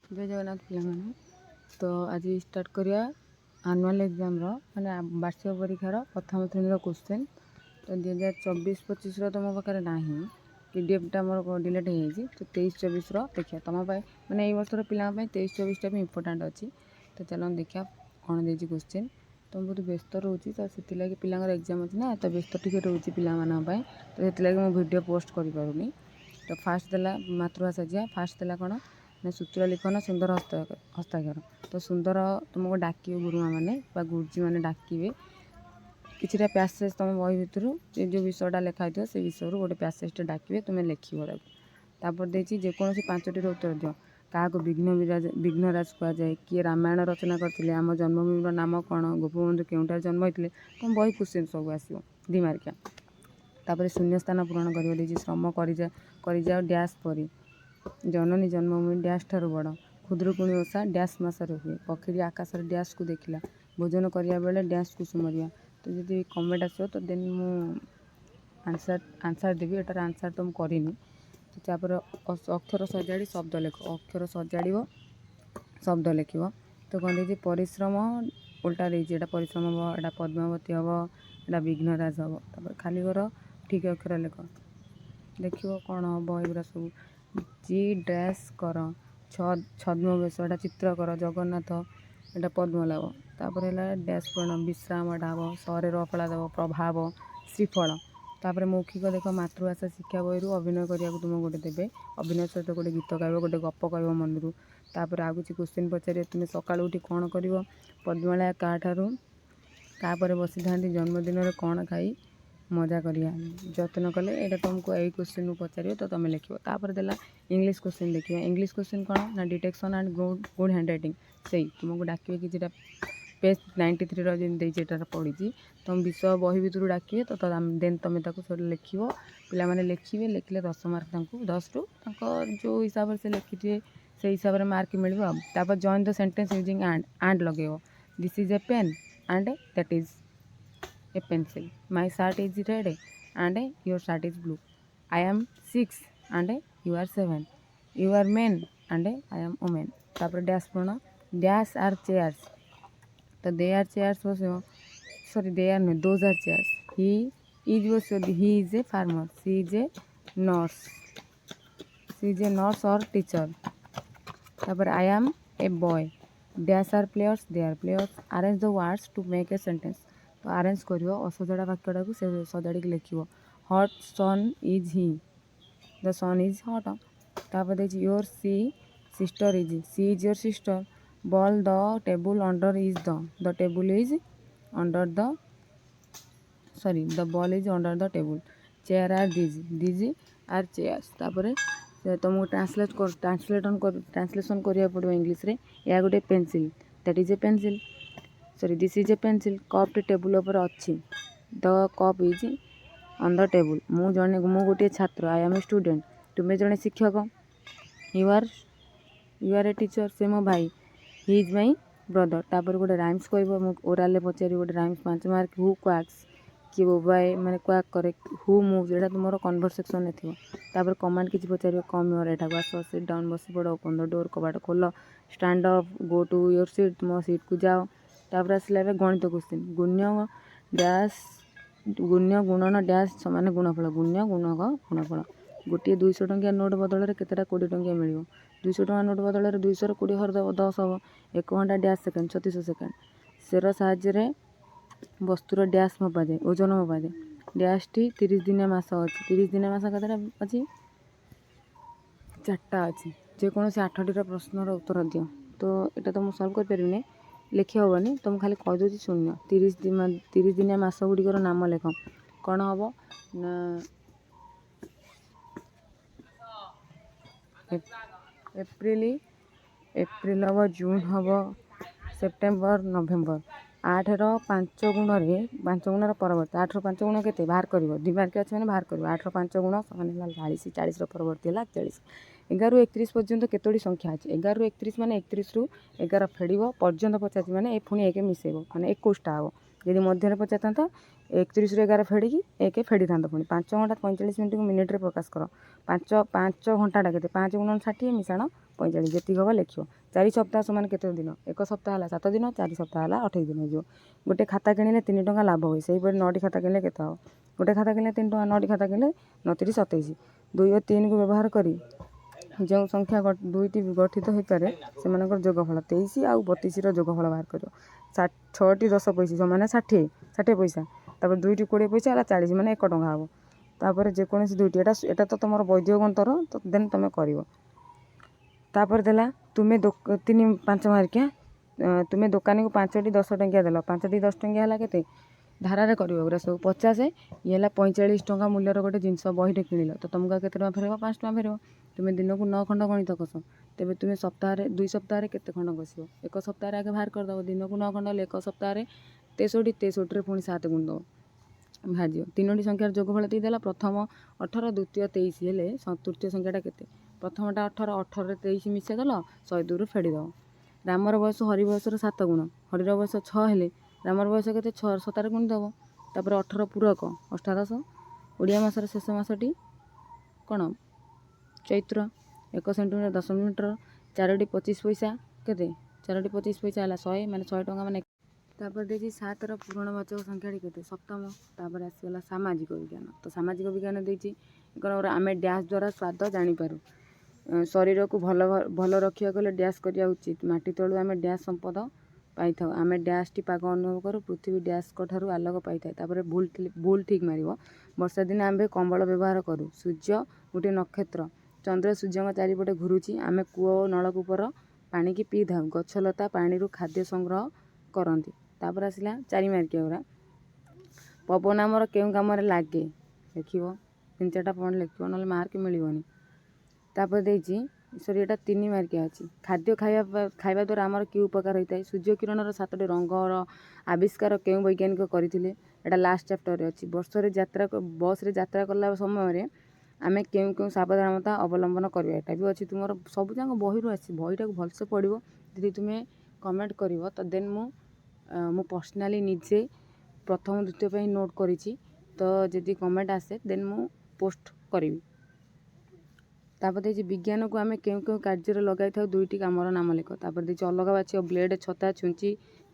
जय जगन्नाथ पिलाମାନେ तो आज स्टार्ट करिया आनुआल एग्जाम माने वार्षिक परीक्षार प्रथम श्रेणी क्वेश्चन तो 2024-25 तुम पाखे ना पीडीएफटा मोर डिलीट हो जाए तो 23-24 देखिए तुम मैंने वर्षर पिला 23-24 भी इम्पोर्टाट अच्छी तो चलो देखा कौन दे क्वेश्चन तो बहुत व्यस्त रोचे तो से पिला एग्जाम अच्छी ना तो व्यस्त टी रोचे पाई तो से वीडियो पोस्ट करें तो फास्ट देला मातृभाषा जा फास्ट देला कौन ना सूत्र लिखन सुंदर हस्ताक्षर तो सुंदर तुमको डाक गुरुमा मैंने गुरुजी मैंने डाकबे किसी पैसेज तुम बही भितर जो विषयटा लिखाई से विषय गोटे पैसेज डाकबे तुम्हें लिखर देखिए जेकोसी 5टी उत्तर दियो क्या विघ्नराज कहुए किए रामायण रचना करते आम जन्मभूमि नाम कौन गोपबंधु केउठार जन्म होते तुम बही क्वेश्चन सब आसो 2 मार्किया तापर शून्य स्थान पूरण कर श्रम कर जाओ डैश परी जननी जन्मभूमि डैश ठार बड़ खुदरुकुणी ओषा डैश मसरे हुए पक्षी आकाश डैश को देखला भोजन करिया बेले डैश को सुमरिया तो जब कमेंट आसो तो देन मु आंसर देवी एटार आंसर तो मुझे तो तापर अक्षर सजाड़ी शब्द लिख अक्षर सजाड़ शब्द लिख तो कौन देखिए परिश्रम उल्टा देखिए एटा परिश्रम हम एटा पद्मावती हम एटा विघ्नराज हम तापर खाली घर ठीक अक्षर लिख देखिए कौन हम एगुरा सब जी डैश कर छद्मवेश एटा चित्र कर जगन्नाथ एटा पद्मलाभ तापर है डैश पूर्ण विश्राम एटा हम शहर अफला देव प्रभाव श्रीफल तापर मौखिक देख मातृभाषा शिक्षा बही अभिनय करा तुम गोटे देवे अभिनय सहित गोटे गीत गाइब गोटे गप कह मन रू तापर आगे क्वेश्चन पचारे तुम्हें सका उठी कौन कर पद्मला क्या ठार बसी था जन्मदिन में कौन खाई मजा करिया जत्न कले यहाँ तुमको यही क्वेश्चन पचार तो तुम लिख तापर देला इंग्लिश क्वेश्चन देखिए इंग्लिश क्वेश्चन कौन ना detection and good hand writing से तुमको डाकिए कि पेज 93 पड़ी तुम विषय बही भितर डाकिए तो देन तुम लिख पे लिखे लिखले 10 मार्क 10 रु जो हिसाब से लिखिए से हिसाब से मार्क मिले तापर join the sentence using and लगे this is a pen and that is a pencil. My shirt is red and your shirt is blue. I am 6 and you are 7. You are men and I am woman. तापर dash पूर्ण dash are chairs तो they are chairs बस sorry they are नहीं those are chairs he is बस he is a farmer she is a nurse और teacher तापर I am a boy dash are players they are players arrange the words to make a sentence तो arrange कर असजड़ा वाक्यटा को से सजाड़ी लिख hot sun is he the sun is hot तापर देखिए your sister is your sister ball the table under is the table is under the ball is under the table chair are these are chairs तापर तुमको translation करा पड़ो English रे या गोटे pencil that is a pencil sorry this is a pencil cup टे table पर अच्छी the cup is on the table मु गोटे छात्र आई एम ए स्टूडेंट तुम्हें जड़े शिक्षक यू आर ए टीचर से मो भाई ही इज माई ब्रदर तापर गोटे राइम्स कह ओराल पचारि गोटे राइम्स 5 मार्क हु क्वाक्स किए बोबाए मैंने क्वाक करे हु मूव्स एटा तुम कन्वर्सेसन थी तापर कमांड किसी पचार कम योर एटा को आस सिट डाउन बस पड़ ओपन द डोर कबाट खोल stand up go to your seat तुम सीट को जाओ तापर आसला गणित क्वेश्चन गुण्य डैश गुण्य गुणन डैश समान गुणफल गुण्य गुणक गुणफल गोटे 200 टंकिया नोट बदल केतेटा 20 टंकिया मिल 200 टଙ୍କା नोट बदल 200 20 हरदेव 10 हम 1 घंटा डैश सेकेंड 36 सेकेंड सेर साहाଯ୍य वस्तुर डैश मपा जाए ओजन मपा जाए डैश टी 30 दिनिया मास अच्छी 30 दिनिया मास केतेटा अच्छी 4टा अच्छी जेकोसी 8टी प्रश्नर उत्तर दियो तो यहाँ तो मुझे सल्व कर लिखी हेनी तो मुझे खाली कहीदे शून्य 30 दिनिया मास गुड़िकर नाम लेख कौन हम ना एप्रिल हम जून हम सेप्टेम्बर नवेम्बर 8 गुण परवर्ती 8 गुण के बाहर कर 2 मार्क अच्छे मैंने बाहर कर 8 गुण समान 40 40 परवर्ती है 41 11 ରୁ 31 पर्यंत केतोटी संख्या अच्छे 11 ରୁ 31 माने 31 ରୁ 11 फेड़ पर्यंत पचास माने पुणी 1 मिसेब माने 21टा हम यदि मध्य पचार था 31 ରୁ 11 फेड़ी 1 फेड़ी था पुणी 5 घंटा 45 मिनट को मिनिट्रे प्रकाश कर 5 घंटा के 5 × 60 मिशाण 45 ଯେତିକି ହେବ ଲେଖିବ। 4 ସପ୍ତାହ ସମାନ କେତେ ଦିନ? 1 ସପ୍ତାହ ହେଲା 7 ଦିନ, 4 ସପ୍ତାହ ହେଲା 28 ଦିନ ହେଇଯିବ। ଗୋଟେ ଖାତା କିଣିଲେ 3 ଟଙ୍କା ଲାଭ ହୁଏ, ସେହିପରି 9ଟି ଖାତା କିଣିଲେ କେତେ ହେବ? ଗୋଟେ ଖାତା କିଣିଲେ 3 ଟଙ୍କା, 9ଟି ଖାତା କିଣିଲେ 9 3 27। 2 ଓ 3କୁ ବ୍ୟବହାର କରି ଯେଉଁ ସଂଖ୍ୟା 2ଟି ଗଠିତ ହୋଇପାରେ ସେମାନଙ୍କର ଯୋଗଫଳ 23 ଆଉ 32ର ଯୋଗଫଳ ବାହାର କରିବ। 6ଟି 10 ପଇସା ସମାନ 60 ପଇସା, ତାପରେ 2ଟି 20 ପଇସା ହେଲା 40 ମାନେ 1 ଟଙ୍କା ହେବ। ତାପରେ ଯେକୌଣସି 2ଟି, ଏଟା ତ ତୁମର ବୈଦିକ ଗଣିତର, ତ ଦେନ୍ ତୁମେ କରିବ। ତାପରେ ଦେଲା ତୁମେ 5 ମାର୍କିଆ, ତୁମେ ଦୋକାନୀକୁ 5ଟି 10 ଟଙ୍କିଆ ଦେଲ, 5ଟି 10 ଟଙ୍କିଆ ହେଲା କେତେ? ଧାରାରେ କରିବ ଏଗୁଡ଼ା ସବୁ। 50 ଇଏ ହେଲା 45 ଟଙ୍କା ମୂଲ୍ୟର ଗୋଟେ ଜିନିଷ ବହିଟେ କିଣିଲ, ତ ତୁମକୁ ଆଉ କେତେ ଟଙ୍କା ଫେରିବ? 5 ଟଙ୍କା ଫେରିବ। ତୁମେ ଦିନକୁ 9 ଖଣ୍ଡ ଗଣିତ କଷ, ତେବେ ତୁମେ ସପ୍ତାହରେ 2 ସପ୍ତାହରେ କେତେ ଖଣ୍ଡ କଷିବ? 1 ସପ୍ତାହରେ ଆଗେ ବାହାର କରିଦେବ। ଦିନକୁ 9 ଖଣ୍ଡ ହେଲେ 1 ସପ୍ତାହରେ 63, 63ରେ ପୁଣି 7 ଗୁଣି ଦେବ, ବାହାରିଯିବ। 3ଟି ସଂଖ୍ୟାର ଯୋଗଫଳ ଦେଇଦେଲା। ପ୍ରଥମ 18, ଦ୍ୱିତୀୟ 23 ହେଲେ ତୃତୀୟ ସଂଖ୍ୟାଟା କେତେ? ପ୍ରଥମଟା 18, 18ରେ 23 ମିଶାଇଦେଲ, 102ରୁ ଫେଡ଼ିଦେବ। ରାମର ବୟସ ହରି ବୟସର 7 ଗୁଣ, ହରିର ବୟସ 6 ହେଲେ ରାମର ବୟସ କେତେ? 6 7ରେ ଗୁଣି ଦେବ। ତାପରେ 18 ପୂରକ ଅଷ୍ଟାଦଶ। ଓଡ଼ିଆ ମାସର ଶେଷ ମାସଟି କ'ଣ? ଚୈତ୍ର। 1 ସେଣ୍ଟିମିଟର 10 ମିଟର। 4ଟି 25 ପଇସା କେତେ? 4ଟି 25 ପଇସା ହେଲା 100, ମାନେ 100 ଟଙ୍କା ମାନେ। ତାପରେ ଦେଇଛି 7ର ପୂରଣବାଚକ ସଂଖ୍ୟାଟି କେତେ? ସପ୍ତମ। ତାପରେ ଆସିଗଲା ସାମାଜିକ ବିଜ୍ଞାନ। ତ ସାମାଜିକ ବିଜ୍ଞାନ ଦେଇଛି ଆମେ ଡ୍ୟାସ୍ ଦ୍ୱାରା ସ୍ୱାଦ ଜାଣିପାରୁ। ଶରୀରକୁ ଭଲ ରଖିବାକୁ ହେଲେ ଡ୍ୟାସ୍ କରିବା ଉଚିତ। ମାଟି ତଳୁ ଆମେ ଡ୍ୟାସ୍ ସମ୍ପଦ ପାଇଥାଉ। ଆମେ ଡ୍ୟାସ୍ଟି ପାଗ ଅନୁଭବ କରୁ। ପୃଥିବୀ ଡ୍ୟାସ୍ଙ୍କ ଠାରୁ ଆଲୋକ ପାଇଥାଏ। ତାପରେ ଭୁଲ ଠିକ୍ ମାରିବ। ବର୍ଷା ଦିନେ ଆମ୍ଭେ କମ୍ବଳ ବ୍ୟବହାର କରୁ। ସୂର୍ଯ୍ୟ ଗୋଟିଏ ନକ୍ଷତ୍ର। ଚନ୍ଦ୍ର ସୂର୍ଯ୍ୟଙ୍କ ଚାରିପଟେ ଘୁରୁଛି। ଆମେ କୂଅ ଓ ନଳକୂପର ପାଣିକି ପିଇଥାଉ। ଗଛଲତା ପାଣିରୁ ଖାଦ୍ୟ ସଂଗ୍ରହ କରନ୍ତି। ତାପରେ ଆସିଲା 4 ମାର୍କିଆ ଗୁରା। ପବନ ଆମର କେଉଁ କାମରେ ଲାଗେ? ଲେଖିବ। 3-4ଟା ପଏଣ୍ଟ ଲେଖିବ, ନହେଲେ ମାର୍କ ମିଳିବନି। ତାପରେ ଦେଇଛି ଏଟା 3 ମାର୍କିଆ ଅଛି। ଖାଦ୍ୟ ଖାଇବା ଦ୍ୱାରା ଆମର କି ଉପକାର ହୋଇଥାଏ? ସୂର୍ଯ୍ୟ କିରଣର 7ଟି ରଙ୍ଗର ଆବିଷ୍କାର କେଉଁ ବୈଜ୍ଞାନିକ କରିଥିଲେ? ଏଟା ଲାଷ୍ଟ ଚାପ୍ଟରରେ ଅଛି। ବସରେ ଯାତ୍ରା କଲା ସମୟରେ ଆମେ କେଉଁ ସାବଧାନତା ଅବଲମ୍ବନ କରିବା? ଏଟା ବି ଅଛି ତୁମର, ସବୁଯାକ ବହିରୁ ଆସିଛି। ବହିଟାକୁ ଭଲସେ ପଢ଼ିବ। ଯଦି ତୁମେ କମେଣ୍ଟ କରିବ ତ ଦେନ୍ ମୁଁ ପର୍ସନାଲି ନିଜେ ପ୍ରଥମ ଦ୍ୱିତୀୟ ପାଇଁ ନୋଟ୍ କରିଛି। ତ ଯଦି କମେଣ୍ଟ ଆସେ ଦେନ୍ ମୁଁ ପୋଷ୍ଟ କରିବି। ତାପରେ ଦେଇଛି ବିଜ୍ଞାନକୁ ଆମେ କେଉଁ କାର୍ଯ୍ୟରେ ଲଗାଇଥାଉ? 2ଟି କାମର ନାମ ଲେଖ। ତାପରେ ଦେଇଛି ଅଲଗା ବାଛିବ। ବ୍ଲେଡ଼, ଛତା, ଛୁଞ୍ଚି,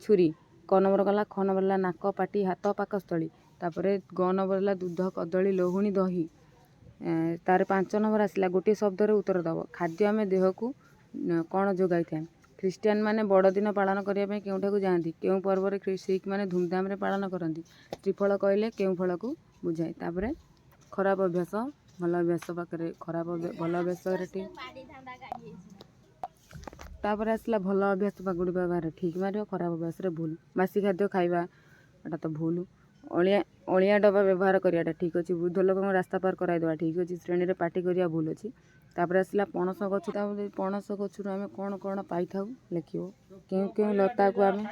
ଛୁରୀ। କ ନମ୍ବର ଗଲା। ଖ ନମ୍ବର ହେଲା ନାକ, ପାଟି, ହାତ, ପାକସ୍ଥଳୀ। ତାପରେ ଗ ନମ୍ବର ହେଲା ଦୁଧ, କଦଳୀ, ଲହୁଣୀ, ଦହି। ତାର 5 ନମ୍ବର ଆସିଲା ଗୋଟିଏ ଶବ୍ଦରେ ଉତ୍ତର ଦେବ। ଖାଦ୍ୟ ଆମେ ଦେହକୁ କ'ଣ ଯୋଗାଇଥାଏ? ଖ୍ରୀଷ୍ଟିଆନ ମାନେ ବଡ଼ଦିନ ପାଳନ କରିବା ପାଇଁ କେଉଁଠାକୁ ଯାଆନ୍ତି? କେଉଁ ପର୍ବରେ ଶିଖ୍ ମାନେ ଧୁମଧାମରେ ପାଳନ କରନ୍ତି? ତ୍ରିଫଳ କହିଲେ କେଉଁ ଫଳକୁ ବୁଝାଏ? ତାପରେ ଖରାପ ଅଭ୍ୟାସ, ଭଲ ଅଭ୍ୟାସ ପାଖରେ ଭଲ ଅଭ୍ୟାସରେ ଠିକ୍। ତାପରେ ଆସିଲା ଭଲ ଅଭ୍ୟାସ ଗୁଡ଼ିକ ବ୍ୟବହାର ଠିକ୍ ମାରିବ। ଖରାପ ଅଭ୍ୟାସରେ ଭୁଲ। ବାସି ଖାଦ୍ୟ ଖାଇବା, ଏଟା ତ ଭୁଲ। ଅଳିଆ ଡବା ବ୍ୟବହାର କରିବାଟା ଠିକ୍ ଅଛି। ବୃଦ୍ଧ ଲୋକଙ୍କୁ ରାସ୍ତା ପାର କରାଇଦେବା ଠିକ୍ ଅଛି। ଶ୍ରେଣୀରେ ପାଟି କରିବା ଭୁଲ ଅଛି। ତାପରେ ଆସିଲା ପଣସ ଗଛ। ତାପରେ ପଣସ ଗଛରୁ ଆମେ କ'ଣ ପାଇଥାଉ? ଲେଖିବ। କେଉଁ ଲତାକୁ ଆମେ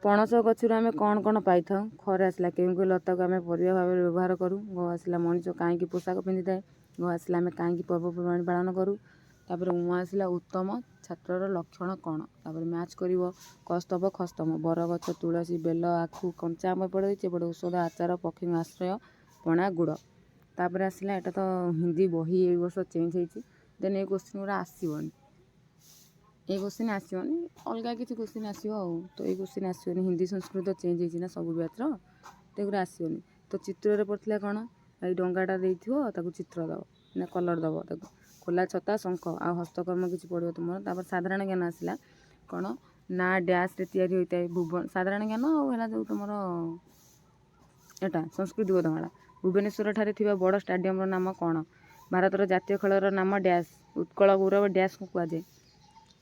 ପଣସ ଗଛରୁ ଆମେ କ'ଣ ପାଇଥାଉ? ଖରେ ଆସିଲା କେଉଁ ଲତାକୁ ଆମେ ପରିବା ଭାବରେ ବ୍ୟବହାର କରୁ? ଗ ଆସିଲା ମଣିଷ କାହିଁକି ପୋଷାକ ପିନ୍ଧିଥାଏ? ଘ ଆସିଲା ଆମେ କାହିଁକି ପର୍ବପର୍ବାଣି ପାଳନ କରୁ? ତାପରେ ଆସିଲା ଉତ୍ତମ ଛାତ୍ରର ଲକ୍ଷଣ କ'ଣ? ତାପରେ ମ୍ୟାଚ୍ କରିବ। କସ୍ତବ, ଖସ୍ତମ, ବରଗଛ, ତୁଳସୀ, ବେଲ, ଆଖୁ, କଞ୍ଚା ଆମ୍ବ ଏପଟେ ଦେଇଛି। ଏପଟେ ଔଷଧ, ଆଚାର, ପକ୍ଷୀଙ୍କ ଆଶ୍ରୟ, ପଣା, ଗୁଡ଼। ତାପରେ ଆସିଲା ଏଟା ତ ହିନ୍ଦୀ ବହି ଏଇ ବର୍ଷ ଚେଞ୍ଜ ହେଇଛି। ଦେନ୍ ଏଇ କୋଶ୍ଚିନ୍ ଗୁଡ଼ା ଆସିବନି। ଅଲଗା କିଛି କୋଶ୍ଚିନ୍ ଆସିବ ଆଉ। ତ ଏଇ କୋଶ୍ଚିନ୍ ଆସିବନି। ହିନ୍ଦୀ ସଂସ୍କୃତ ଚେଞ୍ଜ ହେଇଛି ନା ସବୁ ବ୍ୟାଚ୍ର, ତ ଏଗୁଡ଼ା ଆସିବନି। ତ ଚିତ୍ରରେ ପଡ଼ିଥିଲା କ'ଣ? ଏଇ ଡଙ୍ଗାଟା ଦେଇଥିବ, ତାକୁ ଚିତ୍ର ଦେବ ନା କଲର୍ ଦେବ ତାକୁ। ଖୋଲା ଛତା, ଶଙ୍ଖ ଆଉ ହସ୍ତକର୍ମ କିଛି ପଡ଼ିବ ତୁମର। ତାପରେ ସାଧାରଣ ଜ୍ଞାନ ଆସିଲା କ'ଣ? ନା ଡ୍ୟାସ୍ରେ ତିଆରି ହୋଇଥାଏ। ସାଧାରଣ ଜ୍ଞାନ ଆଉ ହେଲା ଯେଉଁ ତୁମର ଏଟା ସଂସ୍କୃତି ବୋଧମାଳା। ଭୁବନେଶ୍ୱର ଠାରେ ଥିବା ବଡ଼ ଷ୍ଟାଡ଼ିୟମର ନାମ କ'ଣ? ଭାରତର ଜାତୀୟ ଖେଳର ନାମ ଡ୍ୟାସ୍। ଉତ୍କଳ ଗୌରବ ଡ୍ୟାସ୍କୁ କୁହାଯାଏ।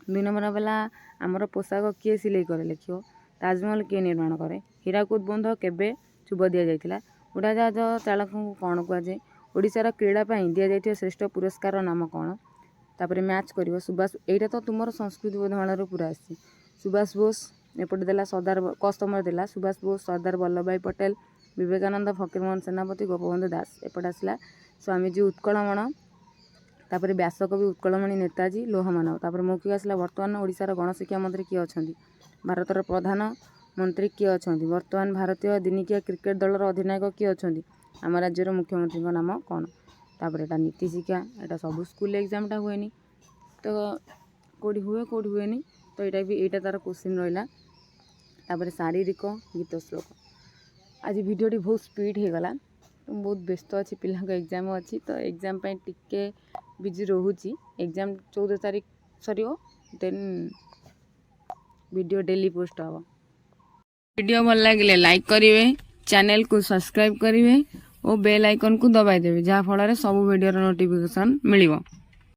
2 ନମ୍ବର ହେଲା ଆମର ପୋଷାକ କିଏ ସିଲେଇ କରେ? ଲେଖିବ। ତାଜମହଲ କିଏ ନିର୍ମାଣ କରେ? ହୀରାକୁଦ ବନ୍ଧ କେବେ ଶୁଭ ଦିଆଯାଇଥିଲା? ଉଡ଼ାଜାହାଜ ଚାଳକଙ୍କୁ କ'ଣ କୁହାଯାଏ? ଓଡ଼ିଶାର କ୍ରୀଡ଼ା ପାଇଁ ଦିଆଯାଇଥିବା ଶ୍ରେଷ୍ଠ ପୁରସ୍କାରର ନାମ କ'ଣ? ତାପରେ ମ୍ୟାଚ୍ କରିବ। ଏଇଟା ତ ତୁମର ସଂସ୍କୃତି ବୋଧମାଳାରୁ ପୁରା ଆସିଛି। ସୁଭାଷ ବୋଷ ଏପଟେ ଦେଲା କଷ୍ଟମର ଦେଲା ସୁଭାଷ ବୋଷ, ସର୍ଦ୍ଦାର ବଲ୍ଲଭଭାଇ ପଟେଲ, ବିବେକାନନ୍ଦ, ଫକୀରମୋହନ ସେନାପତି, ଗୋପବନ୍ଧୁ ଦାସ। ଏପଟେ ଆସିଲା ସ୍ୱାମୀଜୀ ଉତ୍କଳମଣ। ତାପରେ ବ୍ୟାସକବି, ଉତ୍କଳମଣି, ନେତାଜୀ, ଲୌହମାନବ। ତାପରେ ମୌଖିକ ଆସିଲା ବର୍ତ୍ତମାନ ଓଡ଼ିଶାର ଗଣଶିକ୍ଷା ମନ୍ତ୍ରୀ କିଏ ଅଛନ୍ତି? ଭାରତର ପ୍ରଧାନମନ୍ତ୍ରୀ କିଏ ଅଛନ୍ତି? ବର୍ତ୍ତମାନ ଭାରତୀୟ ଦିନିକିଆ କ୍ରିକେଟ ଦଳର ଅଧିନାୟକ କିଏ ଅଛନ୍ତି? ଆମ ରାଜ୍ୟର ମୁଖ୍ୟମନ୍ତ୍ରୀଙ୍କ ନାମ କ'ଣ? तापर एटा नीति शिक्षा एटा सब स्कूल एग्जामटा हुए तो कौटी हुए कौटी हुए तो यहाँ भी यहाँ तार क्वेश्चन रहा तापर शारीरिक गीत श्लोक आज भिडियोटी बहुत स्पीड हो गला तो बहुत व्यस्त अच्छी पिला एग्जाम अच्छी तो एग्जाम टिके बिजी रोची एग्जाम 14 तारीख सर देन वीडियो डेली पोस्ट हम वीडियो भल लगे लाइक करेंगे चैनल को सब्सक्राइब करेंगे और बेल आइकन को दबाई देवे जहाँ फल सब वीडियो नोटिफिकेशन मिल।